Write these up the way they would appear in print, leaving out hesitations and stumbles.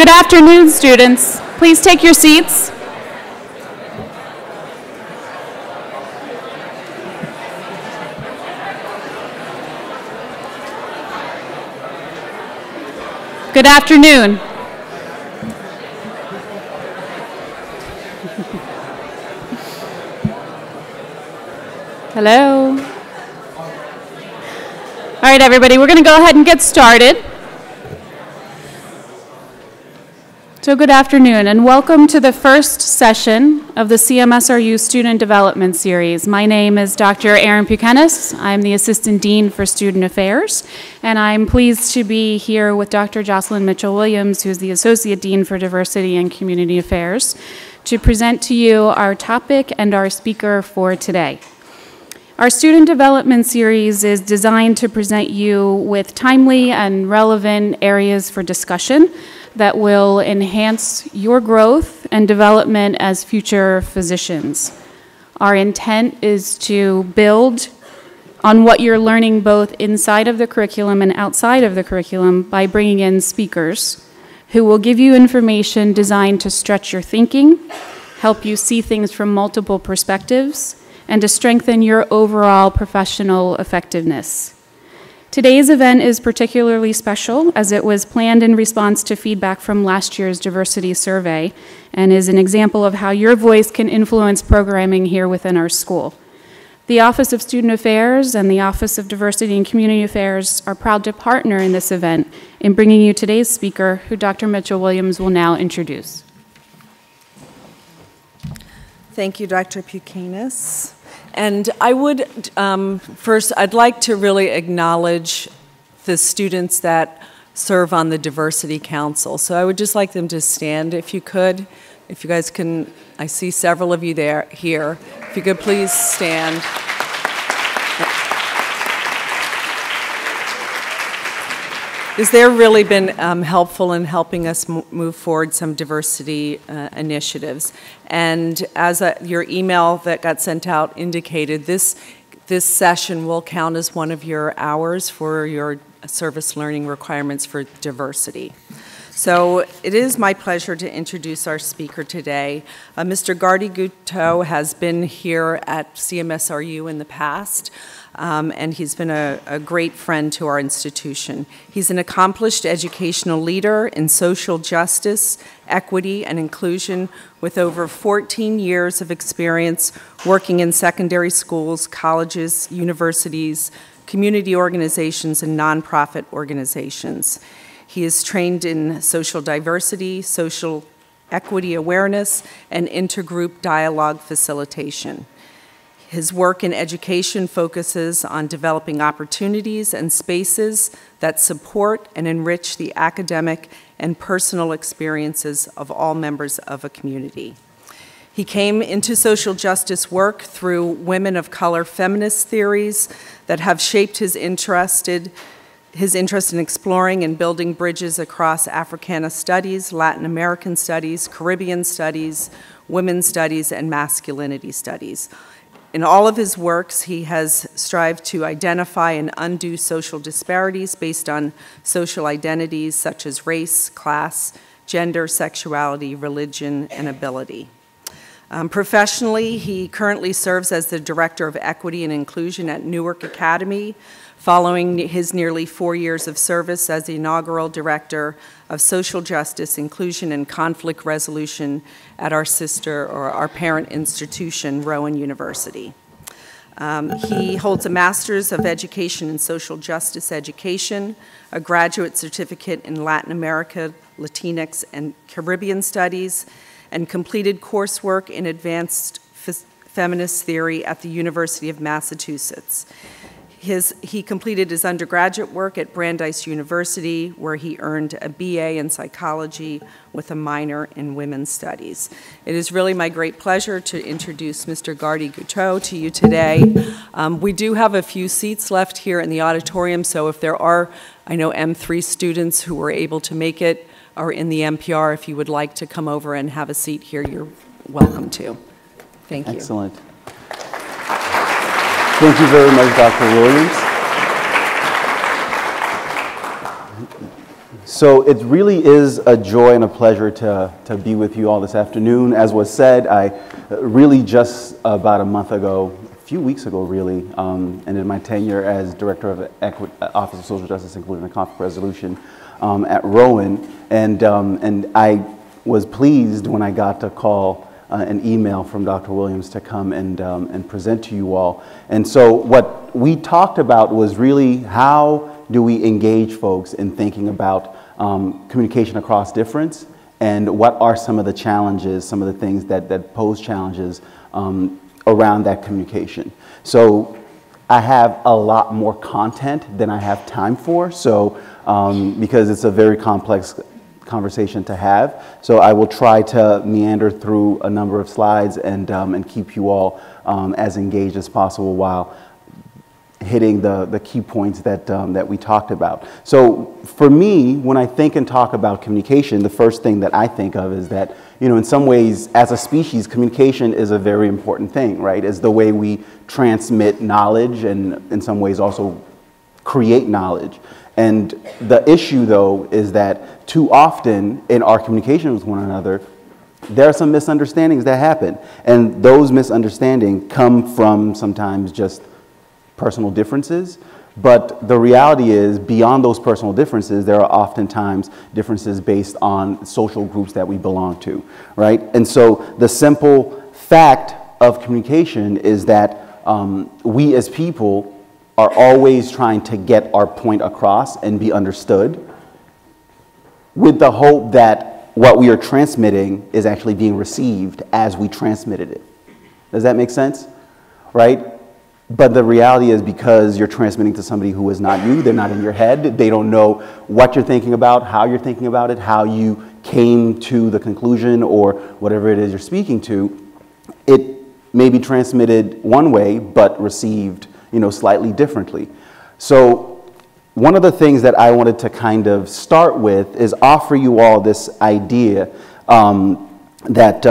Good afternoon, students. Please take your seats. Good afternoon. Hello. All right, everybody, we're going to go ahead and get started. So good afternoon, and welcome to the first session of the CMSRU Student Development Series. My name is Dr. Erin Pukenis. I'm the Assistant Dean for Student Affairs, and I'm pleased to be here with Dr. Jocelyn Mitchell-Williams, who's the Associate Dean for Diversity and Community Affairs, to present to you our topic and our speaker for today. Our Student Development Series is designed to present you with timely and relevant areas for discussion that will enhance your growth and development as future physicians. Our intent is to build on what you're learning both inside of the curriculum and outside of the curriculum by bringing in speakers who will give you information designed to stretch your thinking, help you see things from multiple perspectives, and to strengthen your overall professional effectiveness. Today's event is particularly special as it was planned in response to feedback from last year's diversity survey and is an example of how your voice can influence programming here within our school. The Office of Student Affairs and the Office of Diversity and Community Affairs are proud to partner in this event in bringing you today's speaker, who Dr. Mitchell-Williams will now introduce. Thank you, Dr. Pukenis. And I would, first, I'd like to really acknowledge the students that serve on the Diversity Council. So I would just like them to stand, if you could. If you guys can, I see several of you here. If you could please stand. Because they've really been helpful in helping us move forward some diversity initiatives. And as your email that got sent out indicated, this session will count as one of your hours for your service learning requirements for diversity. So it is my pleasure to introduce our speaker today. Mr. Gardy Gouteau has been here at CMSRU in the past. And he's been a great friend to our institution. He's an accomplished educational leader in social justice, equity, and inclusion with over 14 years of experience working in secondary schools, colleges, universities, community organizations, and nonprofit organizations. He is trained in social diversity, social equity awareness, and intergroup dialogue facilitation. His work in education focuses on developing opportunities and spaces that support and enrich the academic and personal experiences of all members of a community. He came into social justice work through women of color feminist theories that have shaped his interest in exploring and building bridges across Africana studies, Latin American studies, Caribbean studies, women's studies, and masculinity studies. In all of his works, he has strived to identify and undo social disparities based on social identities such as race, class, gender, sexuality, religion, and ability. Professionally, he currently serves as the Director of Equity and Inclusion at Newark Academy, following his nearly 4 years of service as the inaugural Director of Social Justice, Inclusion, and Conflict Resolution at our sister or our parent institution, Rowan University. He holds a Master's of Education in Social Justice Education, a graduate certificate in Latin America, Latinx, and Caribbean Studies, and completed coursework in advanced feminist theory at the University of Massachusetts. He completed his undergraduate work at Brandeis University, where he earned a BA in psychology with a minor in women's studies. It is really my great pleasure to introduce Mr. Gardy Gouteau to you today. We do have a few seats left here in the auditorium, so if there are, I know, M3 students who were able to make it or in the NPR, if you would like to come over and have a seat here, you're welcome to. Thank you. Excellent. Thank you very much, Dr. Williams. So it really is a joy and a pleasure to be with you all this afternoon. As was said, I really just about a month ago, a few weeks ago really, ended my tenure as Director of Office of Social Justice, Inclusion and Conflict Resolution at Rowan. And I was pleased when I got to call an email from Dr. Williams to come and present to you all. And so what we talked about was really how do we engage folks in thinking about communication across difference, and what are some of the challenges, some of the things that pose challenges around that communication. So I have a lot more content than I have time for, so because it's a very complex conversation to have. So I will try to meander through a number of slides and keep you all as engaged as possible while hitting the key points that we talked about. So for me, when I think and talk about communication, the first thing that I think of is that, you know, in some ways, as a species, communication is a very important thing, right? It's the way we transmit knowledge and in some ways also create knowledge. And the issue, though, is that too often in our communication with one another, there are some misunderstandings that happen. And those misunderstandings come from sometimes just personal differences, but the reality is beyond those personal differences, there are oftentimes differences based on social groups that we belong to, right? And so the simple fact of communication is that we as people are always trying to get our point across and be understood with the hope that what we are transmitting is actually being received as we transmitted it. Does that make sense? Right? But the reality is, because you're transmitting to somebody who is not you, they're not in your head, they don't know what you're thinking about, how you're thinking about it, how you came to the conclusion or whatever it is you're speaking to, it may be transmitted one way but received, you know, slightly differently. So one of the things that I wanted to kind of start with is offer you all this idea that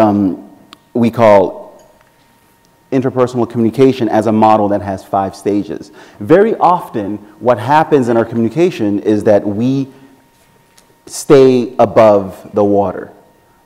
we call interpersonal communication as a model that has 5 stages. Very often, what happens in our communication is that we stay above the water,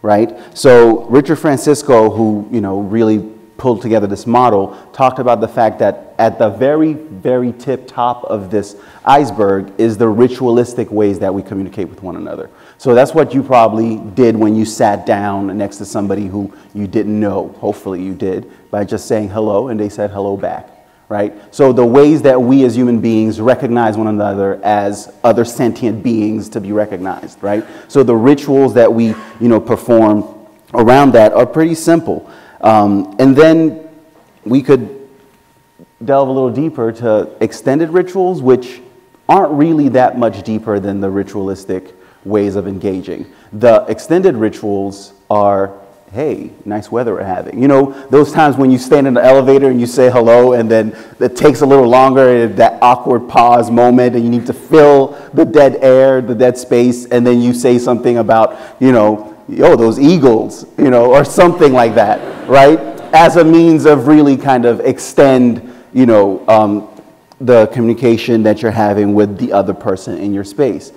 right? So Richard Francisco, who, you know, really pulled together this model, talked about the fact that at the very, very tip top of this iceberg is the ritualistic ways that we communicate with one another. So that's what you probably did when you sat down next to somebody who you didn't know, hopefully you did, by just saying hello and they said hello back, right? So the ways that we as human beings recognize one another as other sentient beings to be recognized, right? So the rituals that we, you know, perform around that are pretty simple. And then we could delve a little deeper to extended rituals, which aren't really that much deeper than the ritualistic ways of engaging. The extended rituals are, hey, nice weather we're having. You know, those times when you stand in the elevator and you say hello and then it takes a little longer, that awkward pause moment, and you need to fill the dead air, the dead space, and then you say something about, you know, yo, those eagles, you know, or something like that, right? As a means of really kind of extend, you know, the communication that you're having with the other person in your space.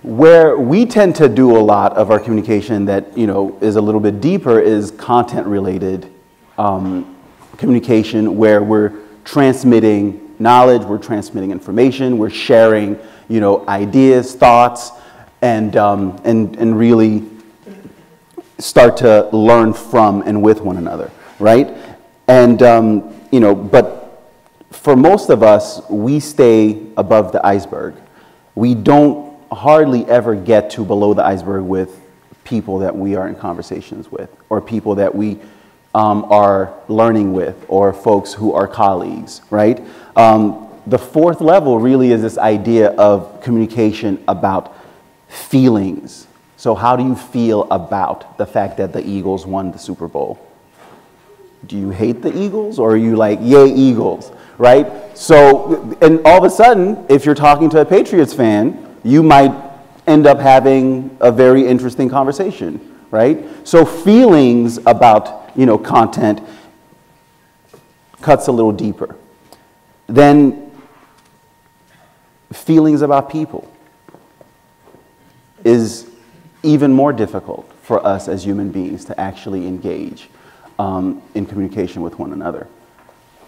Where we tend to do a lot of our communication that, you know, is a little bit deeper is content-related communication, where we're transmitting knowledge, we're transmitting information, we're sharing, you know, ideas, thoughts, and really start to learn from and with one another, right? And, you know, but for most of us, we stay above the iceberg. We don't hardly ever get to below the iceberg with people that we are in conversations with, or people that we are learning with, or folks who are colleagues, right? The 4th level really is this idea of communication about feelings. So how do you feel about the fact that the Eagles won the Super Bowl? Do you hate the Eagles, or are you like, yay, Eagles, right? So, and all of a sudden, if you're talking to a Patriots fan, you might end up having a very interesting conversation, right? So feelings about, you know, content cuts a little deeper. Then feelings about people. is even more difficult for us as human beings to actually engage in communication with one another.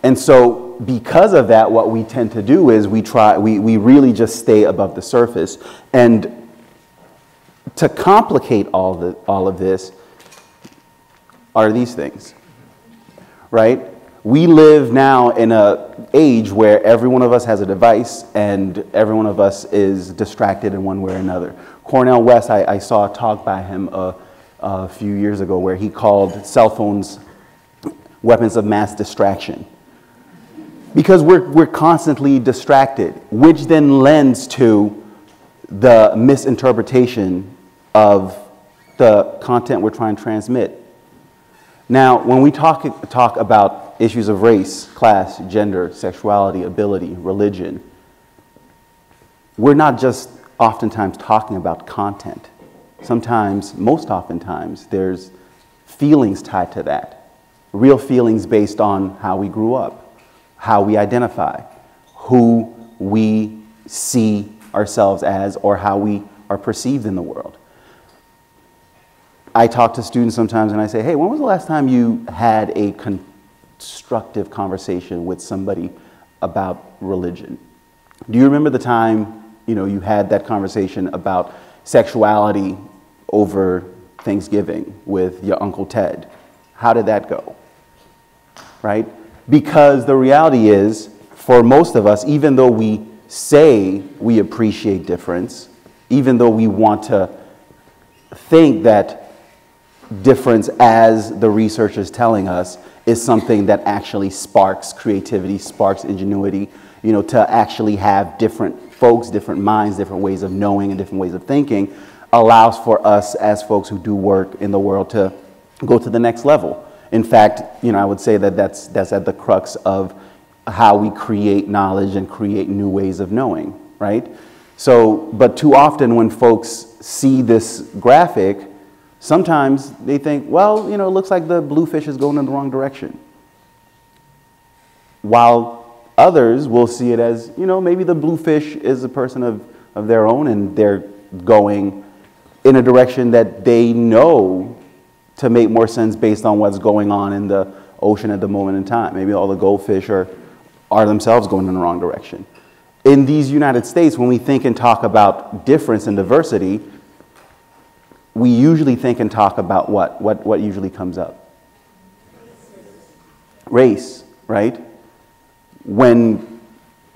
And so because of that, what we tend to do is we really just stay above the surface. And to complicate all of this are these things, right? We live now in an age where every one of us has a device and every one of us is distracted in one way or another. Cornel West, I saw a talk by him a few years ago where he called cell phones weapons of mass distraction. Because we're constantly distracted, which then lends to the misinterpretation of the content we're trying to transmit. Now, when we talk about issues of race, class, gender, sexuality, ability, religion, we're not just oftentimes talking about content. Sometimes, most oftentimes, there's feelings tied to that. Real feelings based on how we grew up, how we identify, who we see ourselves as, or how we are perceived in the world. I talk to students sometimes and I say, hey, when was the last time you had a constructive conversation with somebody about religion? Do you remember the time, you had that conversation about sexuality over Thanksgiving with your Uncle Ted? How did that go? Right? Because the reality is, for most of us, even though we say we appreciate difference, even though we want to think that difference, as the research is telling us, is something that actually sparks creativity, sparks ingenuity, to actually have different folks, different minds, different ways of knowing and different ways of thinking, allows for us as folks who do work in the world to go to the next level. In fact, I would say that that's at the crux of how we create knowledge and create new ways of knowing, right? So, but too often when folks see this graphic, sometimes they think, well, it looks like the bluefish is going in the wrong direction. While others will see it as, maybe the bluefish is a person of their own and they're going in a direction that they know to make more sense based on what's going on in the ocean at the moment in time. Maybe all the goldfish are themselves going in the wrong direction. In these United States, when we think and talk about difference and diversity, we usually think and talk about what usually comes up? Race, right? When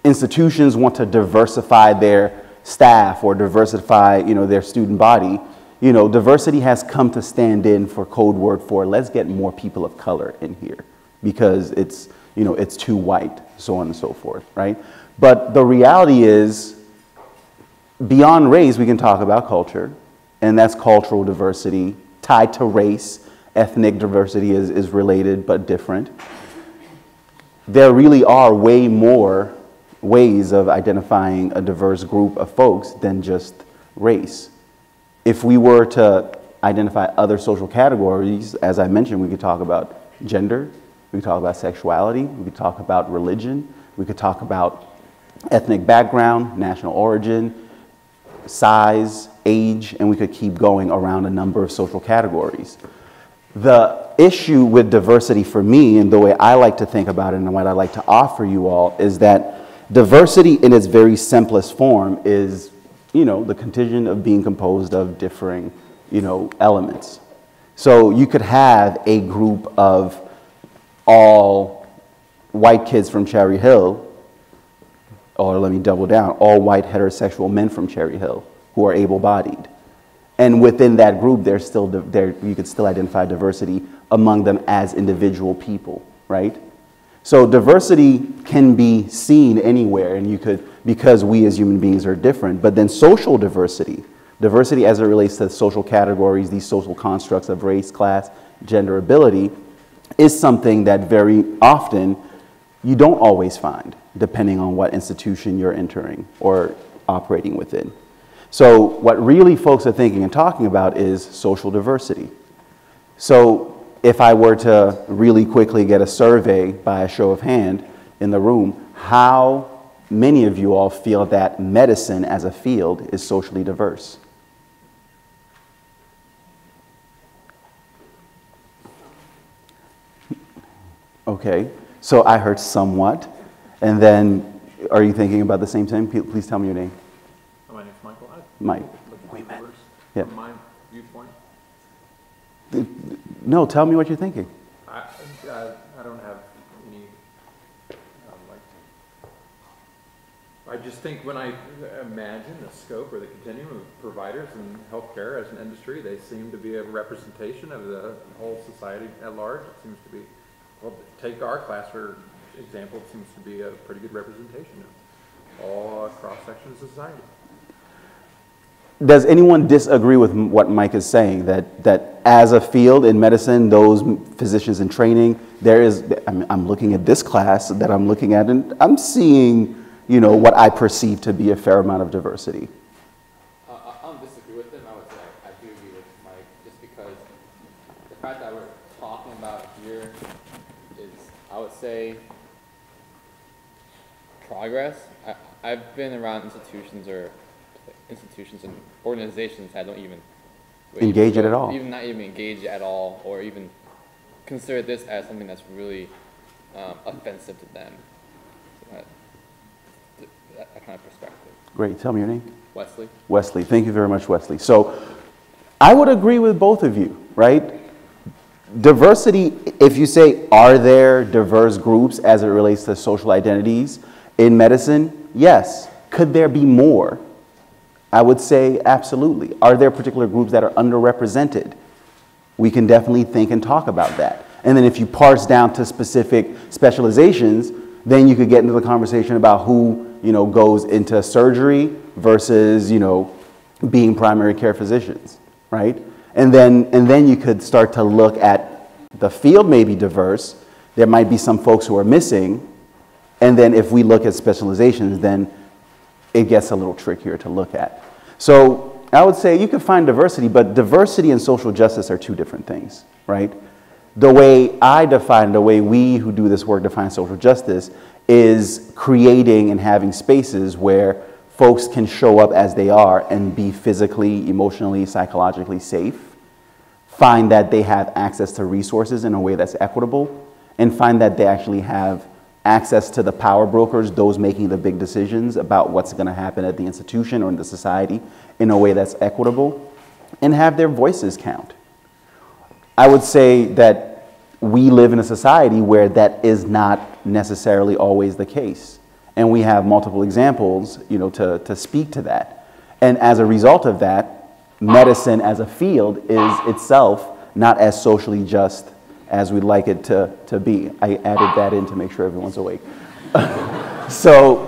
institutions want to diversify their staff or diversify, their student body, diversity has come to stand in for code word for let's get more people of color in here because it's too white, so on and so forth, right? But the reality is, beyond race, we can talk about culture, and that's cultural diversity tied to race. Ethnic diversity is related but different. There really are way more ways of identifying a diverse group of folks than just race. If we were to identify other social categories, as I mentioned, we could talk about gender, we could talk about sexuality, we could talk about religion, we could talk about ethnic background, national origin, size, age, and we could keep going around a number of social categories. The issue with diversity for me, and the way I like to think about it and what I like to offer you all, is that diversity in its very simplest form is, the contingent of being composed of differing, elements. So you could have a group of all white kids from Cherry Hill, or let me double down, all white heterosexual men from Cherry Hill who are able-bodied. And within that group, you could still identify diversity among them as individual people, right? So diversity can be seen anywhere, and because we as human beings are different. But then social diversity as it relates to social categories, these social constructs of race, class, gender, ability, is something that very often you don't always find, depending on what institution you're entering or operating within. So what really folks are thinking and talking about is social diversity. So if I were to really quickly get a survey by a show of hand in the room, how many of you all feel that medicine as a field is socially diverse? Okay. So I heard somewhat. And then, are you thinking about the same thing? Please tell me your name. My name's Michael. Mike. We met. Yeah. From my viewpoint. No, tell me what you're thinking. I don't have any, I just think when I imagine the scope or the continuum of providers in healthcare as an industry, they seem to be a representation of the whole society at large. It seems to be, well, take our class for example, it seems to be a pretty good representation of all cross-sections of society. Does anyone disagree with what Mike is saying, that as a field in medicine, those physicians in training, there is, I'm looking at this class that I'm looking at, and I'm seeing, you know, what I perceive to be a fair amount of diversity? I don't disagree with him. I would say I do agree with Mike, just because the fact that we're talking about here is, I would say, progress. I've been around institutions and organizations that don't even engage it at all. Even not even engage at all, or even consider this as something that's really offensive to them. That kind of perspective. Great. Tell me your name. Wesley. Wesley. Thank you very much, Wesley. So I would agree with both of you, right? Diversity, if you say, are there diverse groups as it relates to social identities in medicine? Yes. Could there be more? I would say absolutely. Are there particular groups that are underrepresented? We can definitely think and talk about that. And then if you parse down to specific specializations, then you could get into the conversation about who, you know, goes into surgery versus, you know, being primary care physicians, right? And then you could start to look at the field may be diverse. There might be some folks who are missing. And then if we look at specializations, then it gets a little trickier to look at. So I would say you could find diversity, but diversity and social justice are two different things, right? The way I define, the way we who do this work define social justice is creating and having spaces where folks can show up as they are and be physically, emotionally, psychologically safe, find that they have access to resources in a way that's equitable, and find that they actually have access to the power brokers, those making the big decisions about what's going to happen at the institution or in the society in a way that's equitable, and have their voices count. I would say that we live in a society where that is not necessarily always the case. And we have multiple examples, you know, to speak to that. And as a result of that, medicine as a field is itself not as socially just as we'd like it to be. I added that in to make sure everyone's awake. So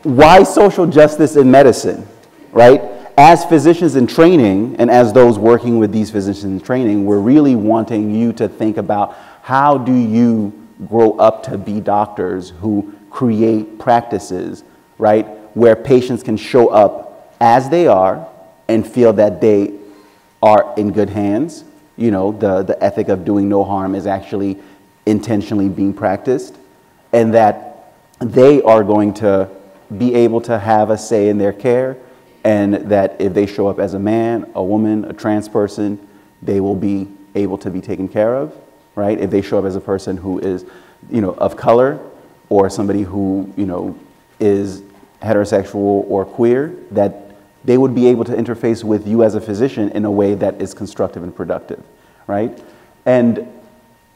why social justice in medicine, right? As physicians in training, and as those working with these physicians in training, we're really wanting you to think about how do you grow up to be doctors who create practices, right, where patients can show up as they are and feel that they are in good hands. You know, the ethic of doing no harm is actually intentionally being practiced, and that they are going to be able to have a say in their care, and that if they show up as a man, a woman, a trans person, they will be able to be taken care of, right? If they show up as a person who is, you know, of color, or somebody who, you know, is heterosexual or queer, that they would be able to interface with you as a physician in a way that is constructive and productive, right? And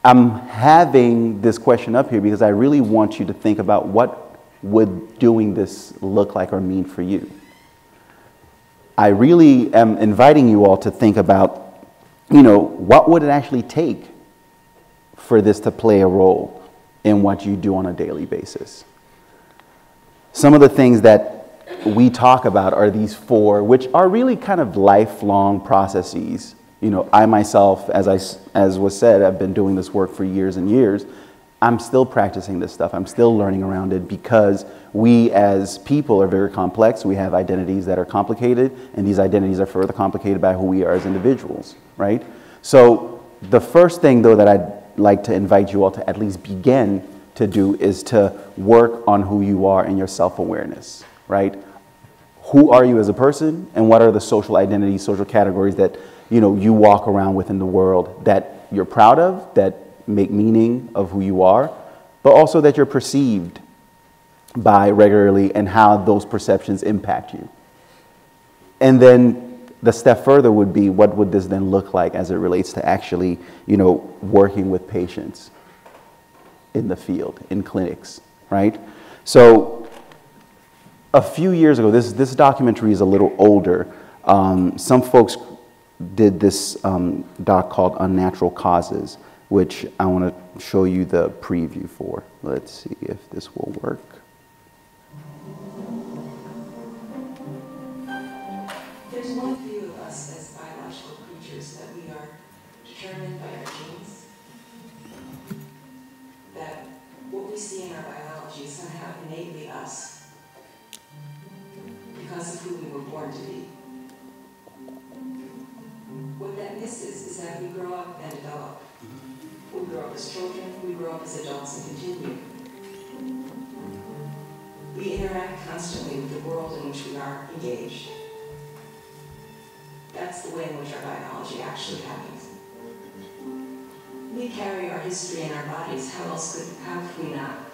I'm having this question up here because I really want you to think about what would doing this look like or mean for you. I really am inviting you all to think about, you know, what would it actually take for this to play a role in what you do on a daily basis. Some of the things that we talk about are these four, which are really kind of lifelong processes. You know, I myself, as was said, I've been doing this work for years and years. I'm still practicing this stuff. I'm still learning around it because we as people are very complex. We have identities that are complicated, and these identities are further complicated by who we are as individuals, right? So the first thing, though, that I'd like to invite you all to at least begin to do is to work on who you are and your self-awareness, right? Who are you as a person, and what are the social identities, social categories that, you know, you walk around with in the world that you're proud of, that make meaning of who you are, but also that you're perceived by regularly and how those perceptions impact you. And then the step further would be, what would this then look like as it relates to actually, working with patients in the field, in clinics, right? So a few years ago, this documentary is a little older. Some folks did this doc called Unnatural Causes, which I want to show you the preview for. Let's see if this will work. There's one view of us as biological creatures, that we are determined by our genes, that what we see in our biology is somehow innately us because of who we were born to be. What that misses is that we grow up and develop. We grow up as children, we grow up as adults and continue. We interact constantly with the world in which we are engaged. That's the way in which our biology actually happens. We carry our history in our bodies. How could we not?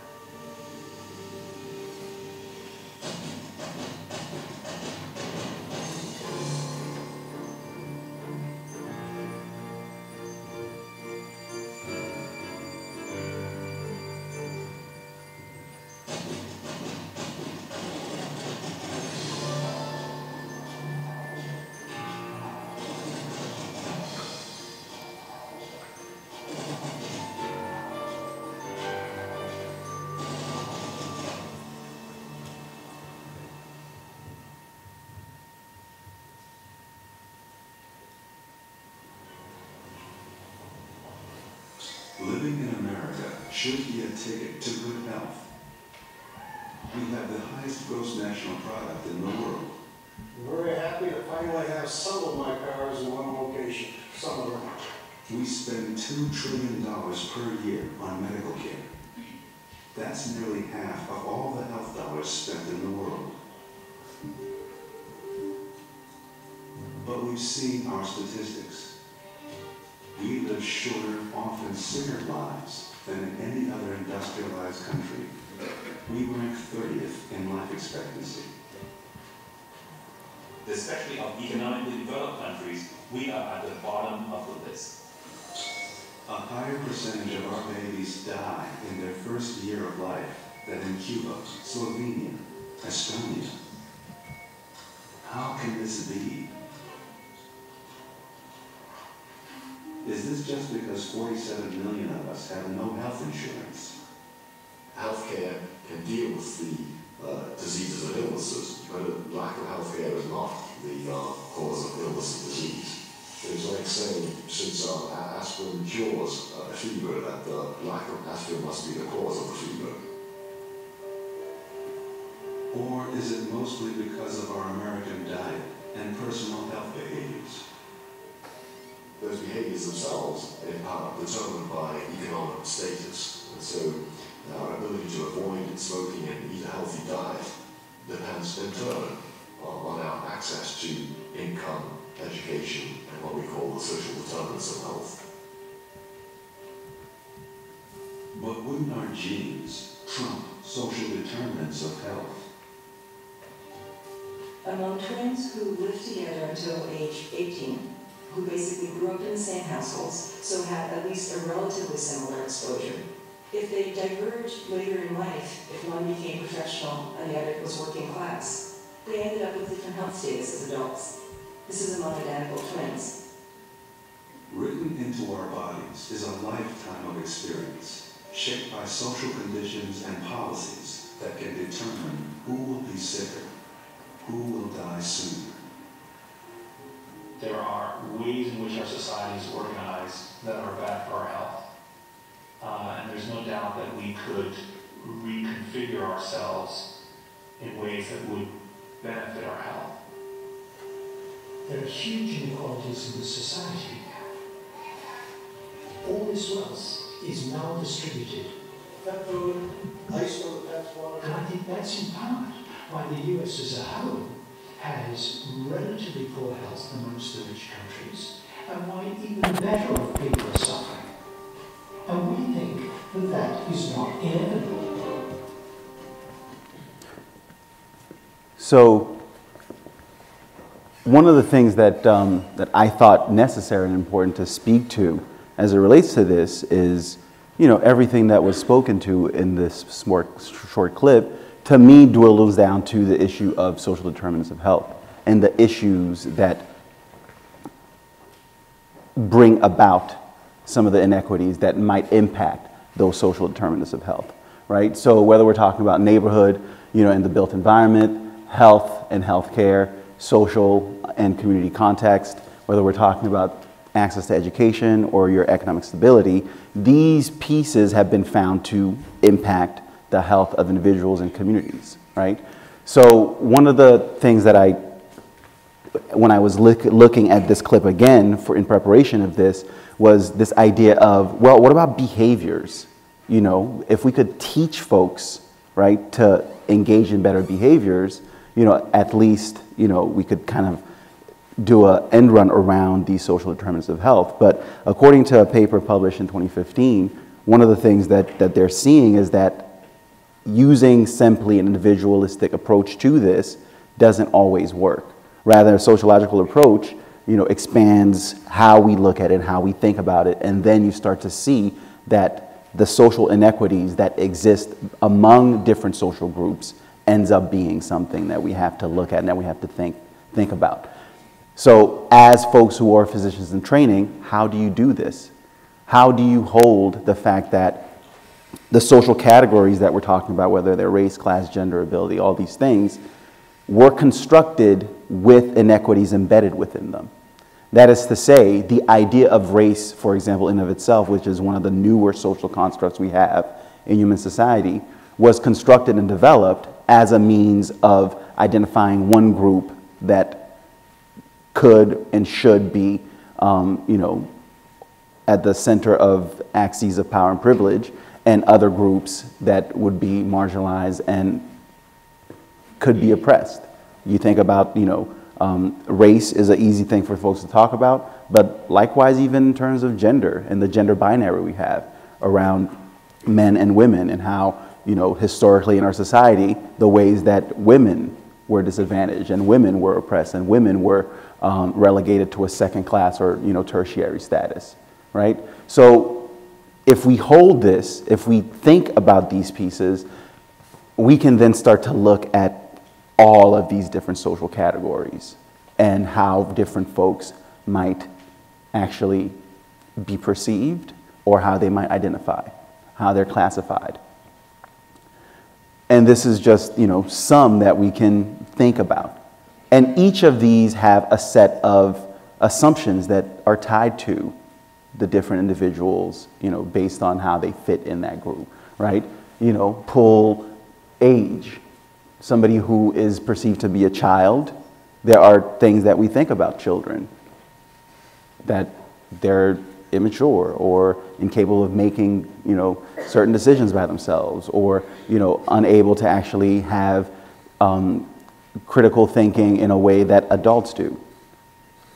Living in America should be a ticket to good health. We have the highest gross national product in the world. I'm very happy to finally have some of my cars in one location, some of them. We spend $2 trillion per year on medical care. That's nearly half of all the health dollars spent in the world. But we've seen our statistics. We live shorter, often sicker lives than in any other industrialized country. We rank 30th in life expectancy. Especially of economically developed countries, we are at the bottom of the list. A higher percentage of our babies die in their first year of life than in Cuba, Slovenia, Estonia. How can this be? Is this just because 47 million of us have no health insurance? Healthcare can deal with the diseases and illnesses, but a lack of healthcare is not the cause of illness and disease. It's like saying, since aspirin cures a fever, that the lack of aspirin must be the cause of the fever. Or is it mostly because of our American diet and personal health behaviors? Those behaviors themselves, in part, determined by economic status. And so our ability to avoid smoking and eat a healthy diet depends in turn on our access to income, education, and what we call the social determinants of health. But wouldn't our genes trump social determinants of health? Among twins who lived together until age 18, who basically grew up in the same households, so had at least a relatively similar exposure, if they diverged later in life, if one became professional and the other was working class, they ended up with different health status as adults. This is among identical twins. Written into our bodies is a lifetime of experience, shaped by social conditions and policies that can determine who will be sicker, who will die sooner. There are ways in which our society is organized that are bad for our health. And there's no doubt that we could reconfigure ourselves in ways that would benefit our health. There are huge inequalities in the society. All this wealth is now distributed. Pet food, Iceland, pet water. And I think that's in part why the US as a whole has relatively poor health amongst the rich countries, and why even better off people are suffering. And So one of the things that, that I thought necessary and important to speak to as it relates to this is, you know, everything that was spoken to in this short clip, to me, dwindles down to the issue of social determinants of health and the issues that bring about some of the inequities that might impact those social determinants of health, right? So whether we're talking about neighborhood, you know, and the built environment, health and healthcare, social and community context, whether we're talking about access to education or your economic stability, these pieces have been found to impact the health of individuals and communities, right? So one of the things that when I was looking at this clip again in preparation of this, was this idea of, well, what about behaviors? You know, if we could teach folks, right, to engage in better behaviors, you know, at least, you know, we could kind of do an end run around these social determinants of health. But according to a paper published in 2015, one of the things that they're seeing is that using simply an individualistic approach to this doesn't always work. Rather, a sociological approach, you know, expands how we look at it, how we think about it, and then you start to see that the social inequities that exist among different social groups ends up being something that we have to look at and that we have to think about. So as folks who are physicians in training, how do you do this? How do you hold the fact that the social categories that we're talking about, whether they're race, class, gender, ability, all these things, were constructed with inequities embedded within them? That is to say, the idea of race, for example, in of itself, which is one of the newer social constructs we have in human society, was constructed and developed as a means of identifying one group that could and should be, you know, at the center of axes of power and privilege, and other groups that would be marginalized and could be oppressed. You think about, you know, race is an easy thing for folks to talk about, but likewise even in terms of gender and the gender binary we have around men and women, and how, you know, historically in our society, the ways that women were disadvantaged and women were oppressed and women were relegated to a second class or, you know, tertiary status, right? So if we hold this, if we think about these pieces, we can then start to look at all of these different social categories and how different folks might actually be perceived or how they might identify, how they're classified. And this is just, you know, some that we can think about. And each of these have a set of assumptions that are tied to the different individuals, you know, based on how they fit in that group, right? You know, pull age. Somebody who is perceived to be a child, there are things that we think about children, that they're immature or incapable of making, you know, certain decisions by themselves, or, you know, unable to actually have critical thinking in a way that adults do.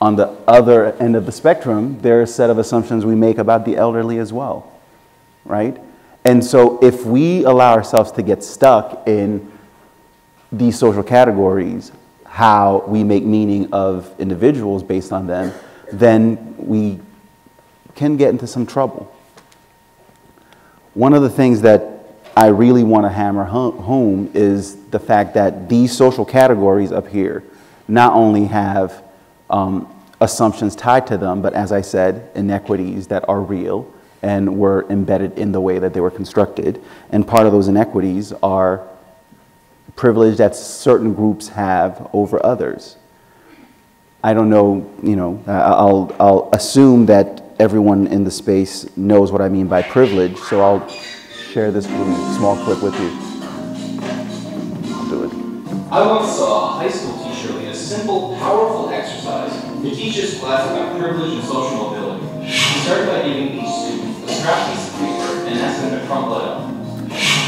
On the other end of the spectrum, there are a set of assumptions we make about the elderly as well, right? And so if we allow ourselves to get stuck in these social categories, how we make meaning of individuals based on them, then we can get into some trouble. One of the things that I really want to hammer home is the fact that these social categories up here not only have assumptions tied to them, but as I said, inequities that are real and were embedded in the way that they were constructed. And part of those inequities are privilege that certain groups have over others. I don't know, you know, I'll assume that everyone in the space knows what I mean by privilege, so I'll share this really small clip with you. I'll do it. I once saw a high school teacher lead a simple, powerful exercise to teach his class about privilege and social mobility. He started by giving each student a scrap piece of paper and asked them to crumple it up.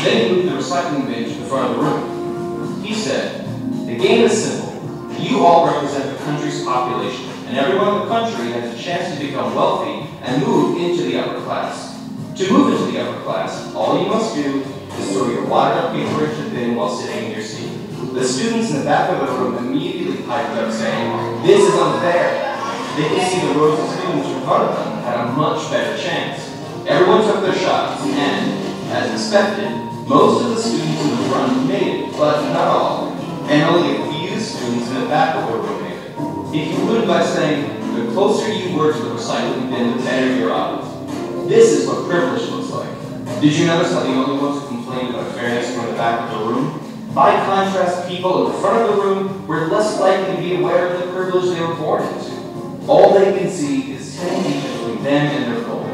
Then he moved the recycling bin to the front of the room. He said, "The game is simple. You all represent the country's population, and everyone in the country has a chance to become wealthy and move into the upper class. To move into the upper class, all you must do is throw your wadded up paper into the bin while sitting in your seat. The students in the back of the room immediately piped up saying, "This is unfair." They could see the rows of students in front of them had a much better chance. Everyone took their shots, and, as expected, most of the students in the front made it, but not all. And only a few students in the back of the room made it. He concluded by saying, "The closer you were to the recycling bin, the better your odds." This is what privilege looks like. Did you notice how the only ones who complained about fairness were in the back of the room? By contrast, people in the front of the room were less likely to be aware of the privilege they were born into. All they can see is 10 feet between them and their goal.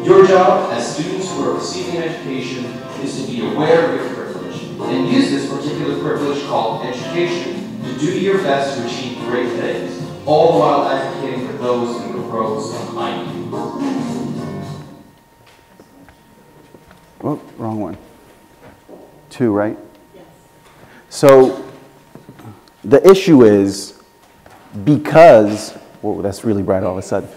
Your job as students who are receiving education is to be aware of your privilege and use this particular privilege called education to do your best to achieve great things, all the while advocating for those in the rows behind you. Oh, wrong one. 2, right? Yes. So the issue is because, whoa, that's really bright all of a sudden.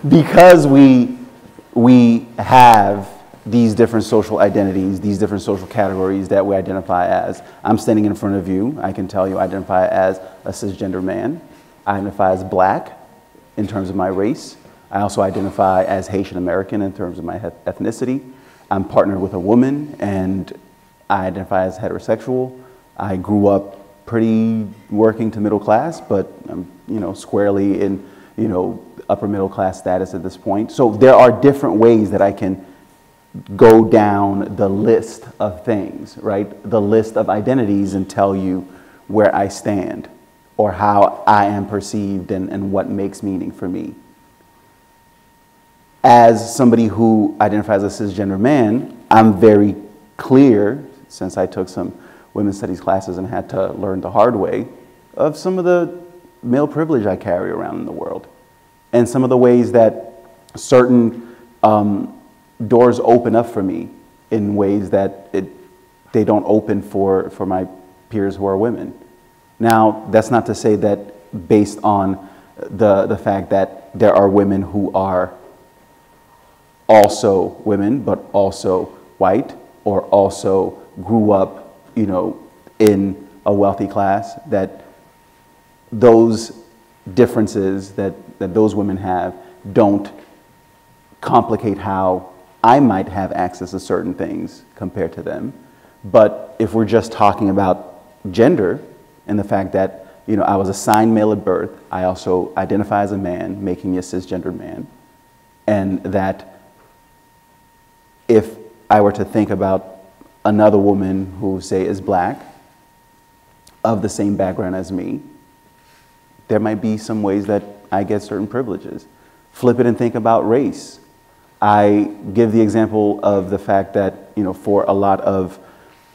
Because we have these different social identities, these different social categories that we identify as. I'm standing in front of you. I can tell you I identify as a cisgender man. I identify as black in terms of my race. I also identify as Haitian American in terms of my ethnicity. I'm partnered with a woman, and I identify as heterosexual. I grew up pretty working to middle class, but I'm, squarely in, upper middle class status at this point. So there are different ways that I can go down the list of things, right? The list of identities, and tell you where I stand or how I am perceived and what makes meaning for me. As somebody who identifies as a cisgender man, I'm very clear, since I took some women's studies classes and had to learn the hard way, of some of the male privilege I carry around in the world, and some of the ways that certain doors open up for me in ways that they don't open for my peers who are women. Now, that's not to say that based on the fact that there are women who are also women, but also white, or also grew up, in a wealthy class, that those differences that those women have don't complicate how I might have access to certain things compared to them. But if we're just talking about gender and the fact that, I was assigned male at birth, I also identify as a man, making me a cisgendered man, and that if I were to think about another woman who, say, is black, of the same background as me, there might be some ways that I get certain privileges. Flip it and think about race. I give the example of the fact that, for a lot of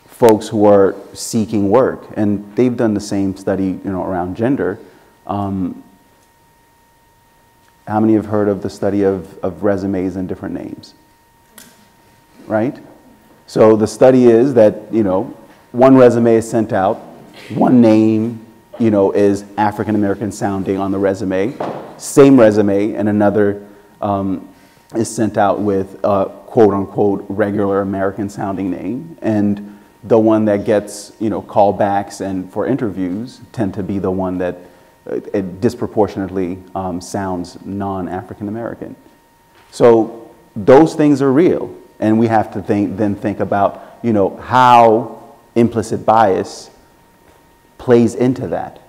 folks who are seeking work, and they've done the same study, around gender. How many have heard of the study of resumes and different names? Right? So the study is that, one resume is sent out, one name, is African American sounding on the resume, same resume, and another is sent out with a quote unquote regular American sounding name. And the one that gets, callbacks and for interviews tend to be the one that it disproportionately sounds non-African American. So those things are real. And we have to then think about, how implicit bias plays into that.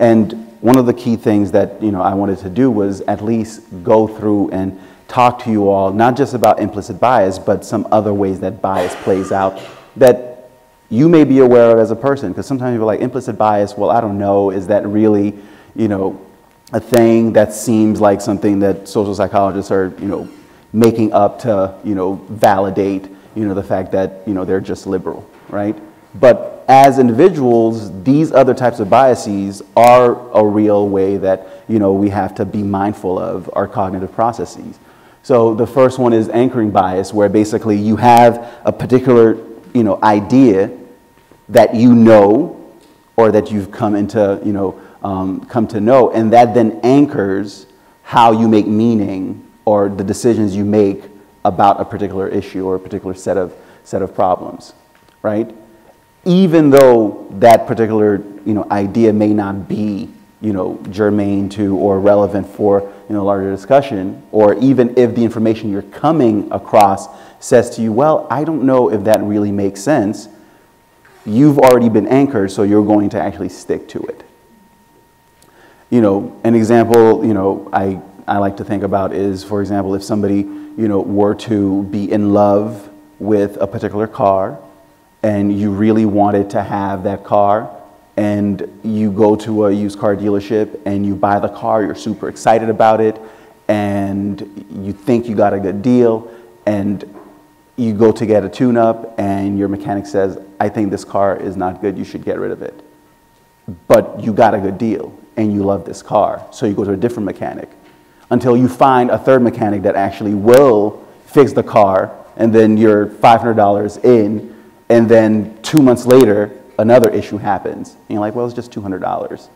And one of the key things that, I wanted to do was at least go through and talk to you all, not just about implicit bias, but some other ways that bias plays out that you may be aware of as a person. Because sometimes people are like, implicit bias, well, I don't know, is that really, a thing that seems like something that social psychologists are, making up to, validate, the fact that, they're just liberal, right? But as individuals, these other types of biases are a real way that, we have to be mindful of our cognitive processes. So the first one is anchoring bias, where basically you have a particular, idea that or that you've come into, come to know, and that then anchors how you make meaning or the decisions you make about a particular issue or a particular set of problems, right? even though that particular, idea may not be, germane to or relevant for, larger discussion, or even if the information you're coming across says to you, well, I don't know if that really makes sense, you've already been anchored, so you're going to actually stick to it. An example, I like to think about is, for example, if somebody, were to be in love with a particular car and you really wanted to have that car, and you go to a used car dealership and you buy the car, you're super excited about it, and you think you got a good deal, and you go to get a tune-up and your mechanic says, I think this car is not good, you should get rid of it. But you got a good deal and you love this car, so you go to a different mechanic until you find a third mechanic that actually will fix the car, and then you're $500 in, and then 2 months later, another issue happens. And you're like, well, it's just $200.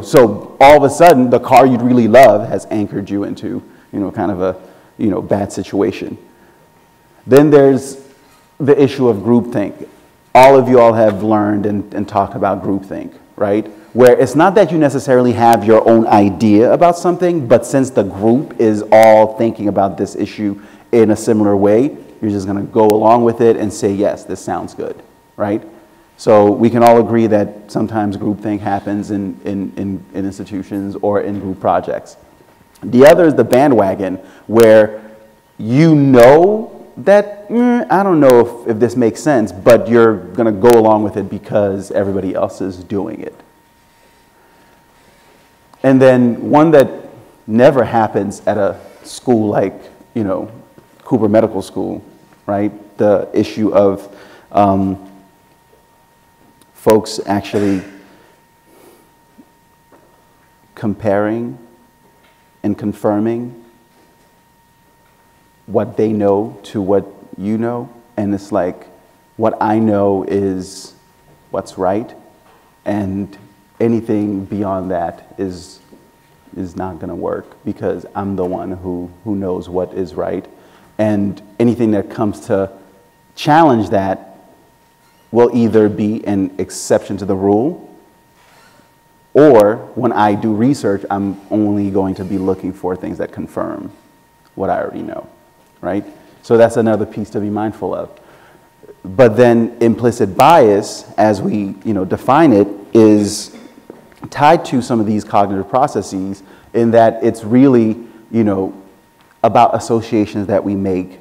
So all of a sudden, the car you'd really love has anchored you into, kind of a, bad situation. Then there's the issue of groupthink. All of you all have learned and talked about groupthink, right? Where it's not that you necessarily have your own idea about something, but since the group is all thinking about this issue in a similar way, you're just going to go along with it and say, yes, this sounds good, right? So we can all agree that sometimes groupthink happens in institutions or in group projects. The other is the bandwagon, where that, I don't know if this makes sense, but you're going to go along with it because everybody else is doing it. And then one that never happens at a school like, Cooper Medical School, right? The issue of folks actually comparing and confirming what they know to what you know. And it's like, what I know is what's right, and anything beyond that is not going to work, because I'm the one who knows what is right. And anything that comes to challenge that will either be an exception to the rule, or when I do research, I'm only going to be looking for things that confirm what I already know, right? So that's another piece to be mindful of. But then implicit bias, as we define it, is tied to some of these cognitive processes, in that it's really about associations that we make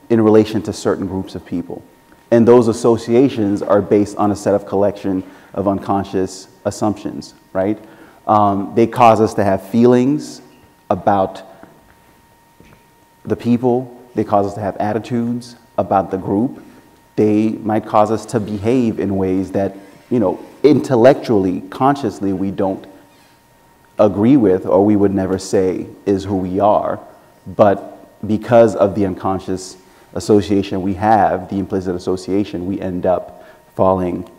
in relation to certain groups of people. And those associations are based on a set of collection of unconscious assumptions, right? They cause us to have feelings about the people. They cause us to have attitudes about the group. They might cause us to behave in ways that, intellectually, consciously, we don't agree with, or we would never say is who we are. But because of the unconscious association we have, the implicit association, we end up falling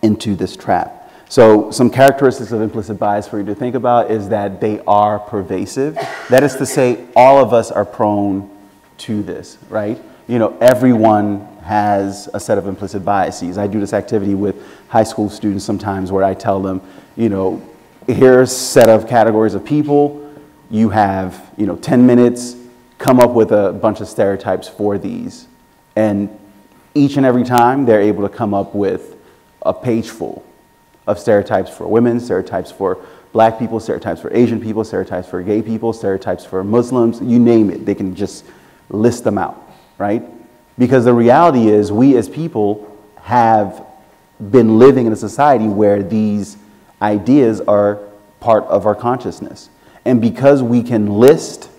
into this trap. So some characteristics of implicit bias for you to think about is that they are pervasive. That is to say, all of us are prone to this, right? Everyone has a set of implicit biases. I do this activity with high school students sometimes, where I tell them, here's a set of categories of people. You have, 10 minutes, come up with a bunch of stereotypes for these. And each and every time, they're able to come up with a page full of stereotypes for women, stereotypes for black people, stereotypes for Asian people, stereotypes for gay people, stereotypes for Muslims, you name it. They can just list them out, right? Because the reality is, we as people have been living in a society where these ideas are part of our consciousness. And because we can list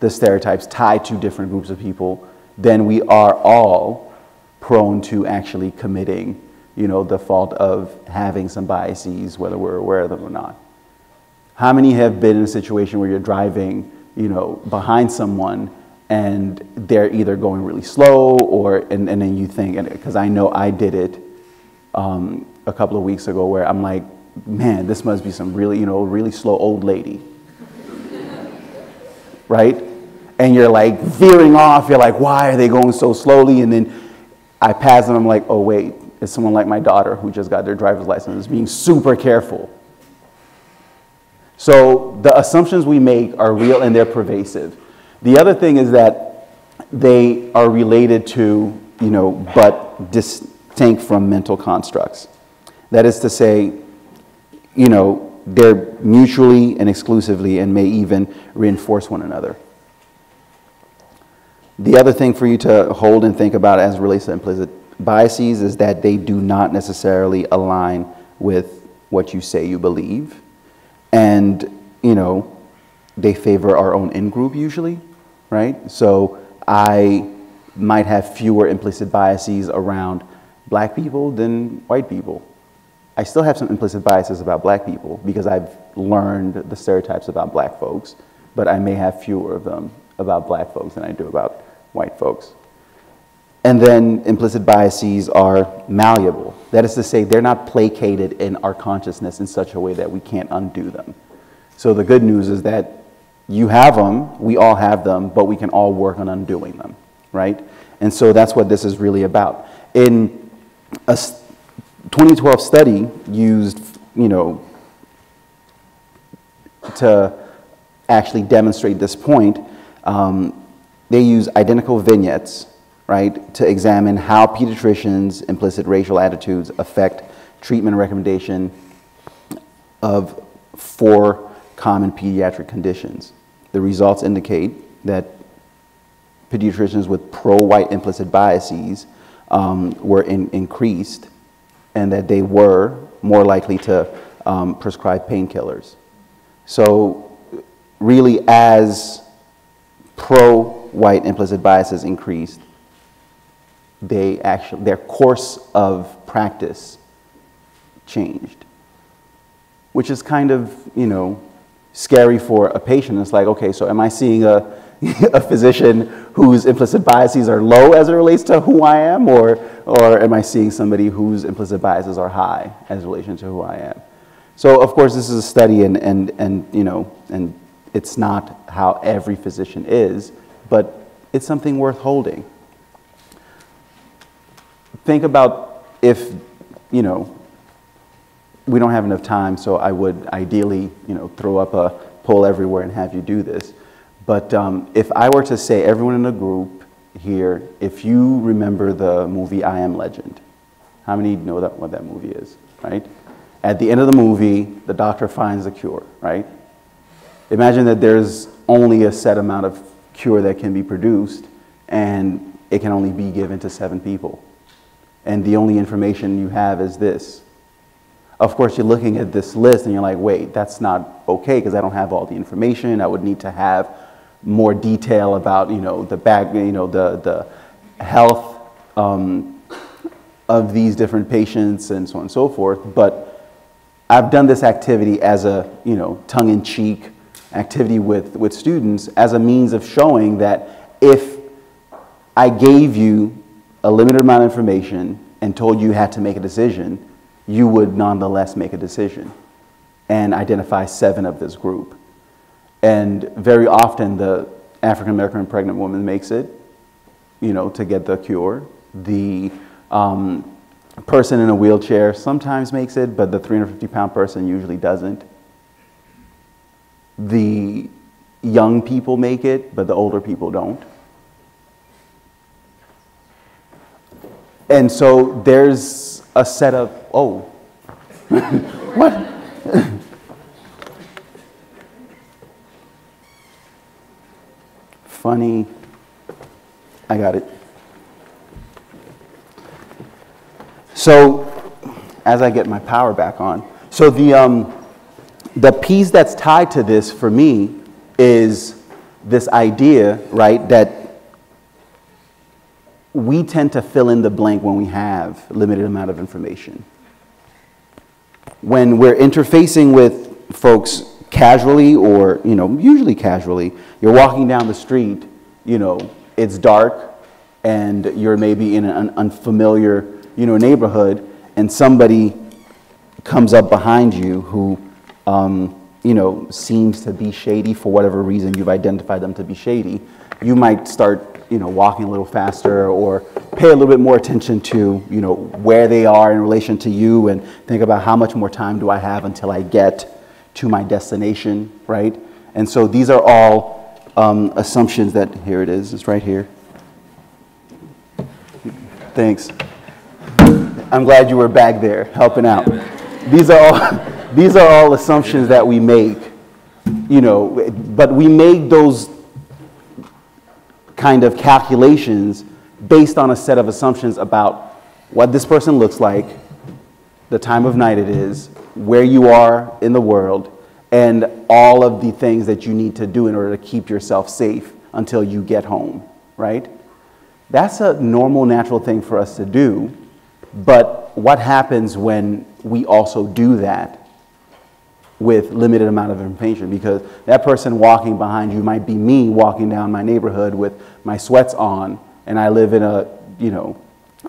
the stereotypes tied to different groups of people, then we are all prone to actually committing, the fault of having some biases, whether we're aware of them or not. How many have been in a situation where you're driving, behind someone, and they're either going really slow, and then you think, because I know I did it a couple of weeks ago, where I'm like, man, this must be some really, really slow old lady, right? And you're like veering off, you're like, why are they going so slowly? And then I pass and I'm like, oh wait, it's someone like my daughter who just got their driver's license, being super careful. So the assumptions we make are real and they're pervasive. The other thing is that they are related to, but distinct from mental constructs. That is to say, they're mutually and exclusively and may even reinforce one another. The other thing for you to hold and think about as it relates to implicit biases is that they do not necessarily align with what you say you believe. And, they favor our own in-group usually, right? So I might have fewer implicit biases around black people than white people. I still have some implicit biases about black people because I've learned the stereotypes about black folks, but I may have fewer of them about black folks than I do about white folks. And then implicit biases are malleable. That is to say, they're not placated in our consciousness in such a way that we can't undo them. So the good news is that you have them, we all have them, but we can all work on undoing them, right? And so that's what this is really about. In a 2012 study used, to actually demonstrate this point, they use identical vignettes, right, to examine how pediatricians' implicit racial attitudes affect treatment recommendation of 4 common pediatric conditions. The results indicate that pediatricians with pro-white implicit biases were increased, and that they were more likely to prescribe painkillers. So really, as pro-white implicit biases increased, their course of practice changed, which is kind of, scary for a patient. It's like, okay, so am I seeing a physician whose implicit biases are low as it relates to who I am, or am I seeing somebody whose implicit biases are high as relation to who I am? So of course this is a study, and it's not how every physician is, but it's something worth holding. Think about if, we don't have enough time, so I would ideally, throw up a poll everywhere and have you do this. But if I were to say, everyone in the group here, if you remember the movie I Am Legend, how many know what that movie is, right? At the end of the movie, the doctor finds a cure, right? Imagine that there's only a set amount of cure that can be produced, and it can only be given to 7 people. And the only information you have is this. Of course, you're looking at this list and you're like, wait, that's not okay because I don't have all the information. I would need to have more detail about, the health of these different patients and so on and so forth. But I've done this activity as a, tongue-in-cheek activity with students as a means of showing that if I gave you a limited amount of information and told you had to make a decision, you would nonetheless make a decision and identify 7 of this group. And very often the African American pregnant woman makes it, to get the cure. The person in a wheelchair sometimes makes it, but the 350-pound person usually doesn't. The young people make it, but the older people don't. And so there's a set of, oh, what? Funny, I got it. So, as I get my power back on, so the piece that's tied to this for me is this idea, right, that we tend to fill in the blank when we have a limited amount of information. When we're interfacing with folks casually or, usually casually, you're walking down the street, it's dark and you're maybe in an unfamiliar, neighborhood, and somebody comes up behind you who, seems to be shady for whatever reason you've identified them to be shady. You might start walking a little faster, or pay a little bit more attention to, where they are in relation to you, and think about how much more time do I have until I get to my destination, right? And so these are all assumptions that, here it is, it's right here. Thanks. I'm glad you were back there helping out. These are all assumptions that we make, but we make those kind of calculations based on a set of assumptions about what this person looks like, the time of night it is, where you are in the world, and all of the things that you need to do in order to keep yourself safe until you get home, right? That's a normal, natural thing for us to do, but what happens when we also do that with limited amount of information? Because that person walking behind you might be me walking down my neighborhood with my sweats on, and I live in a,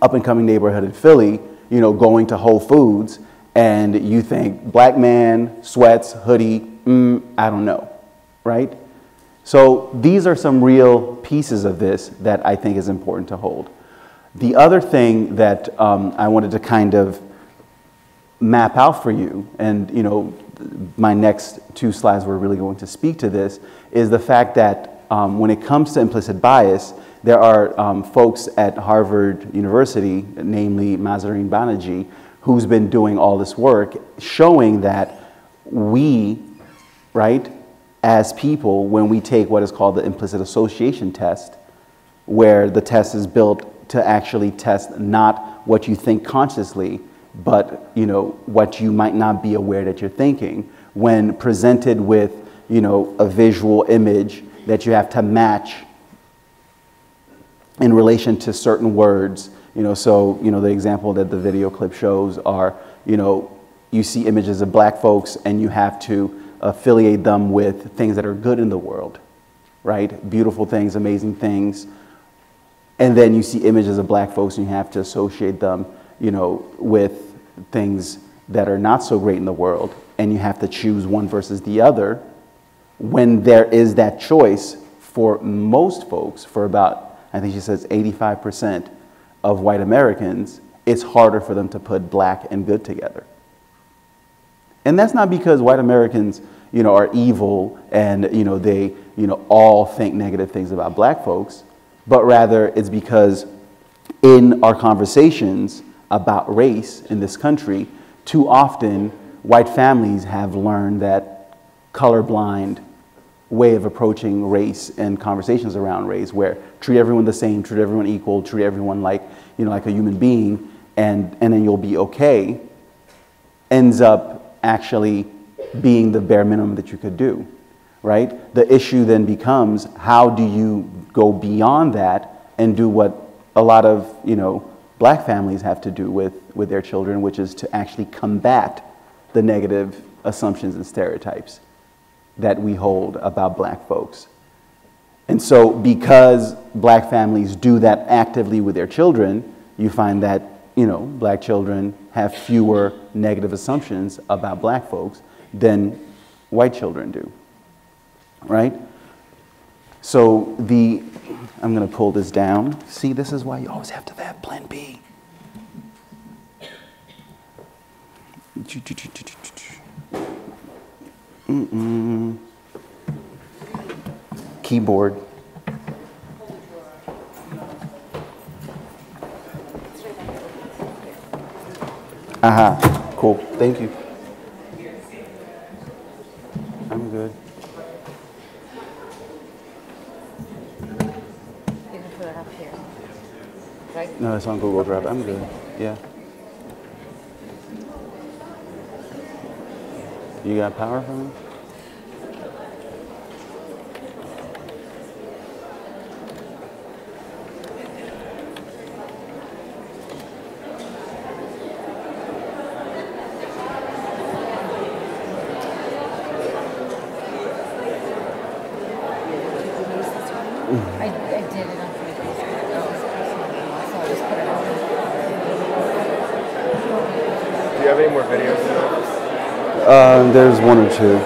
up and coming neighborhood in Philly, going to Whole Foods, and you think black man, sweats, hoodie, I don't know, right? So these are some real pieces of this that I think is important to hold. The other thing that I wanted to kind of map out for you, and my next two slides were really going to speak to this, is the fact that when it comes to implicit bias, there are folks at Harvard University, namely Mahzarin Banaji, who's been doing all this work showing that we, right, as people, when we take what is called the implicit association test, where the test is built to actually test not what you think consciously, but what you might not be aware that you're thinking, when presented with a visual image that you have to match in relation to certain words. So the example that the video clip shows are, you see images of black folks and you have to affiliate them with things that are good in the world, right? Beautiful things, amazing things. And then you see images of black folks and you have to associate them, with things that are not so great in the world, and you have to choose one versus the other. When there is that choice for most folks, for about, I think she says 85% of white Americans, it's harder for them to put black and good together. And that's not because white Americans, are evil and, they, all think negative things about black folks, but rather it's because in our conversations about race in this country, too often white families have learned that colorblind way of approaching race and conversations around race, where treat everyone the same, treat everyone equal, treat everyone like, like a human being, and then you'll be okay, ends up actually being the bare minimum that you could do, right? The issue then becomes, how do you go beyond that and do what a lot of, black families have to do with their children, which is to actually combat the negative assumptions and stereotypes that we hold about black folks. And so because black families do that actively with their children, you find that, black children have fewer negative assumptions about black folks than white children do, right? So I'm going to pull this down. See, this is why you always have to have plan B. Keyboard. Cool. Thank you. I'm good. You can put it up here. Right? No, it's on Google Drive. I'm good. Yeah. You got power for me? I did it on Facebook. So I just put it on. Do you have any more videos? There's one or two.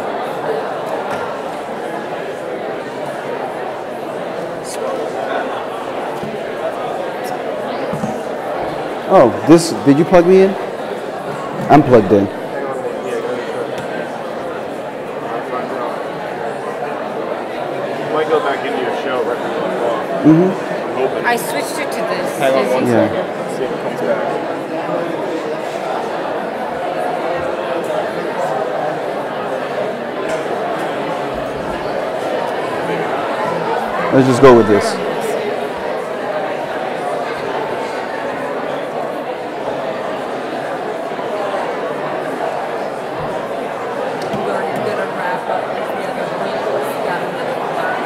Oh, this, did you plug me in? I'm plugged in. Might go back into your show right before the Mm-hmm. I'm hoping. I switched it to this. Hang on one Yeah. second. See if it comes back. Let's just go with this.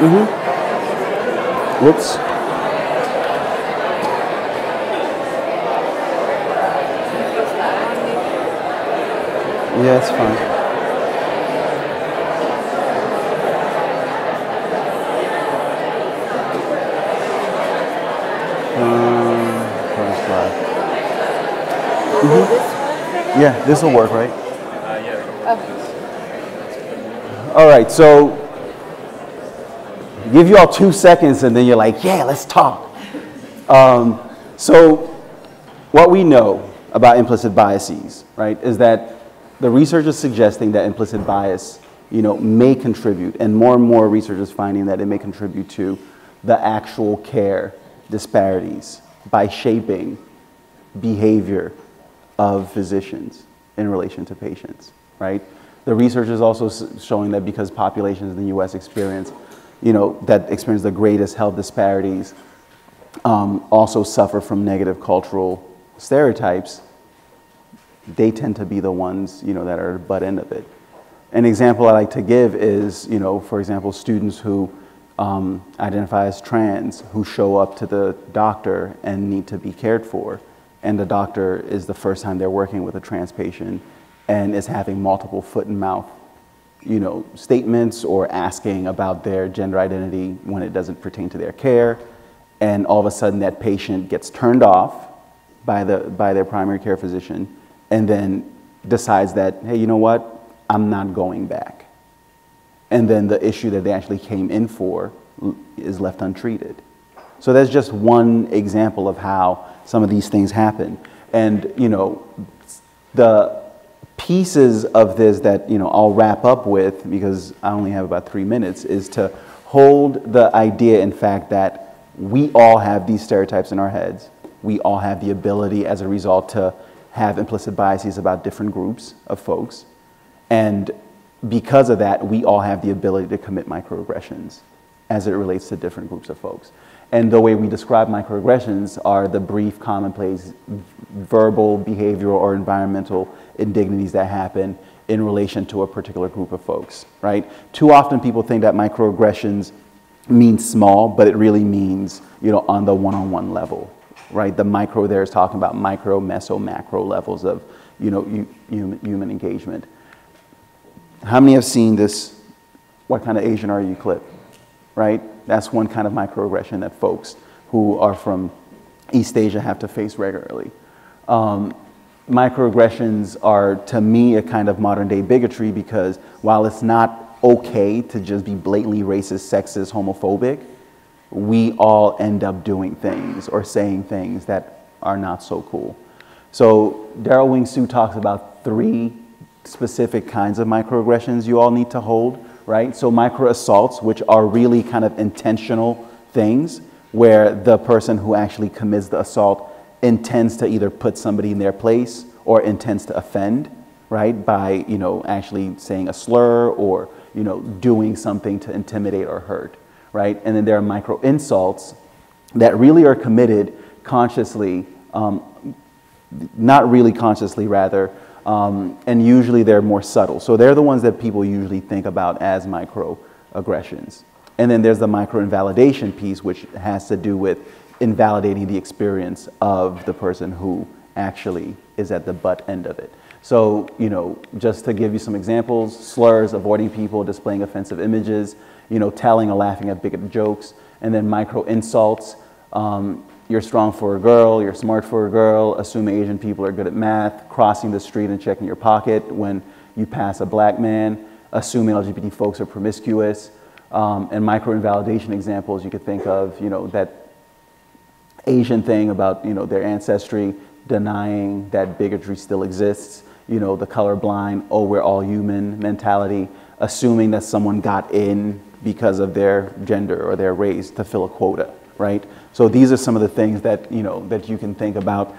Mm-hmm. Whoops. Yeah, it's fine. Current slide. Mm-hmm. Yeah, this will work, right? All right, so give you all 2 seconds and then you're like, yeah, let's talk. So what we know about implicit biases, right, is that the research is suggesting that implicit bias, may contribute, and more research is finding that it may contribute to the actual care disparities by shaping behavior of physicians in relation to patients, right? The research is also showing that because populations in the U.S. experience the greatest health disparities, also suffer from negative cultural stereotypes, they tend to be the ones, that are at the butt end of it. An example I like to give is, for example, students who identify as trans, who show up to the doctor and need to be cared for, and the doctor is the first time they're working with a trans patient and is having multiple foot and mouth statements or asking about their gender identity when it doesn't pertain to their care, and all of a sudden that patient gets turned off by their primary care physician and then decides that, hey, you know what, I'm not going back. And then the issue that they actually came in for is left untreated. So that's just one example of how some of these things happen. And the pieces of this that I'll wrap up with, because I only have about 3 minutes, is to hold the idea, in fact, that we all have these stereotypes in our heads. We all have the ability as a result to have implicit biases about different groups of folks. And because of that, we all have the ability to commit microaggressions as it relates to different groups of folks. And the way we describe microaggressions are the brief, commonplace, verbal, behavioral, or environmental indignities that happen in relation to a particular group of folks, right? Too often people think that microaggressions mean small, but it really means, on the one-on-one level, right? The micro there is talking about micro, meso, macro levels of, human engagement. How many have seen this, "What kind of Asian are you" clip, right? That's one kind of microaggression that folks who are from East Asia have to face regularly. Microaggressions are, to me, a kind of modern day bigotry, because while it's not okay to just be blatantly racist, sexist, homophobic, we all end up doing things or saying things that are not so cool. So Daryl Wing Su talks about 3 specific kinds of microaggressions you all need to hold, right? So micro assaults, which are really kind of intentional things where the person who actually commits the assault intends to either put somebody in their place or intends to offend, right? By, actually saying a slur or, doing something to intimidate or hurt, right? And then there are micro insults that really are committed consciously, not really consciously rather, and usually they're more subtle. So they're the ones that people usually think about as microaggressions. And then there's the micro-invalidation piece, which has to do with invalidating the experience of the person who actually is at the butt end of it. So, just to give you some examples: slurs, avoiding people, displaying offensive images, telling or laughing at bigoted jokes, and then micro-insults. You're strong for a girl, you're smart for a girl, assuming Asian people are good at math, crossing the street and checking your pocket when you pass a black man, assuming LGBT folks are promiscuous, and micro-invalidation examples you could think of, that Asian thing about, their ancestry, denying that bigotry still exists, you know, the colorblind, oh, we're all human mentality, assuming that someone got in because of their gender or their race to fill a quota, right? So these are some of the things that, you know, that you can think about.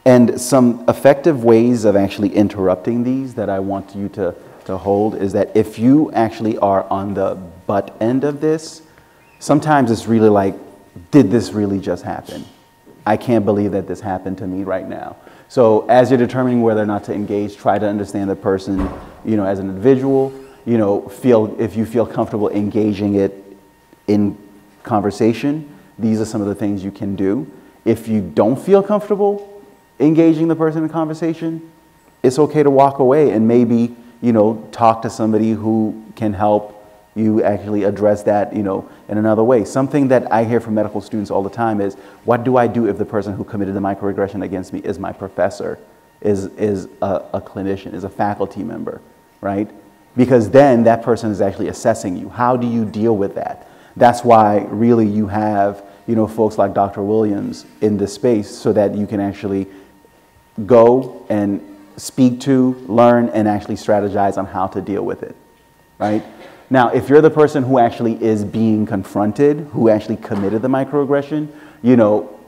And some effective ways of actually interrupting these that I want you to hold is that if you actually are on the butt end of this, sometimes it's really like, did this really just happen? I can't believe that this happened to me right now. So as you're determining whether or not to engage, try to understand the person, you know, as an individual, you know, if you feel comfortable engaging it in conversation, these are some of the things you can do. If you don't feel comfortable engaging the person in conversation, it's okay to walk away and maybe, you know, talk to somebody who can help you actually address that, you know, in another way. Something that I hear from medical students all the time is, what do I do if the person who committed the microaggression against me is my professor, is a clinician, is a faculty member, right? Because then that person is actually assessing you. How do you deal with that? That's why really you have, you know, folks like Dr. Williams in this space so that you can actually go and speak to, learn, and actually strategize on how to deal with it, right? Now, if you're the person who actually is being confronted, who actually committed the microaggression, you know,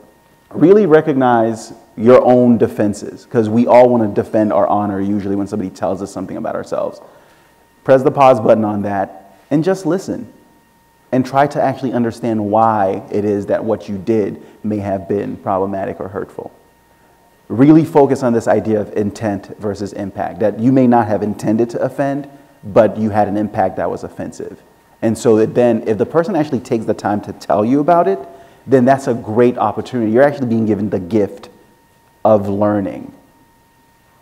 really recognize your own defenses, because we all want to defend our honor usually when somebody tells us something about ourselves. Press the pause button on that and just listen and try to actually understand why it is that what you did may have been problematic or hurtful. Really focus on this idea of intent versus impact, that you may not have intended to offend, but you had an impact that was offensive. And so that then if the person actually takes the time to tell you about it, then that's a great opportunity. You're actually being given the gift of learning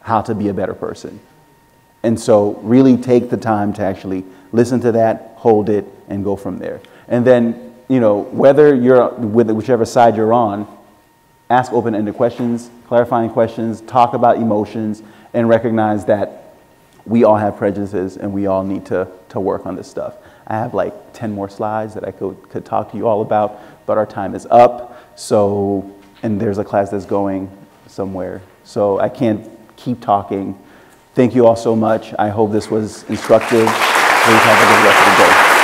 how to be a better person. And so really take the time to actually listen to that, hold it, and go from there. And then, you know, whether you're with whichever side you're on, ask open-ended questions, clarifying questions, talk about emotions, and recognize that we all have prejudices and we all need to work on this stuff. I have like 10 more slides that I could talk to you all about, but our time is up. So, and there's a class that's going somewhere. So I can't keep talking. Thank you all so much. I hope this was instructive. Please have a good rest of the day.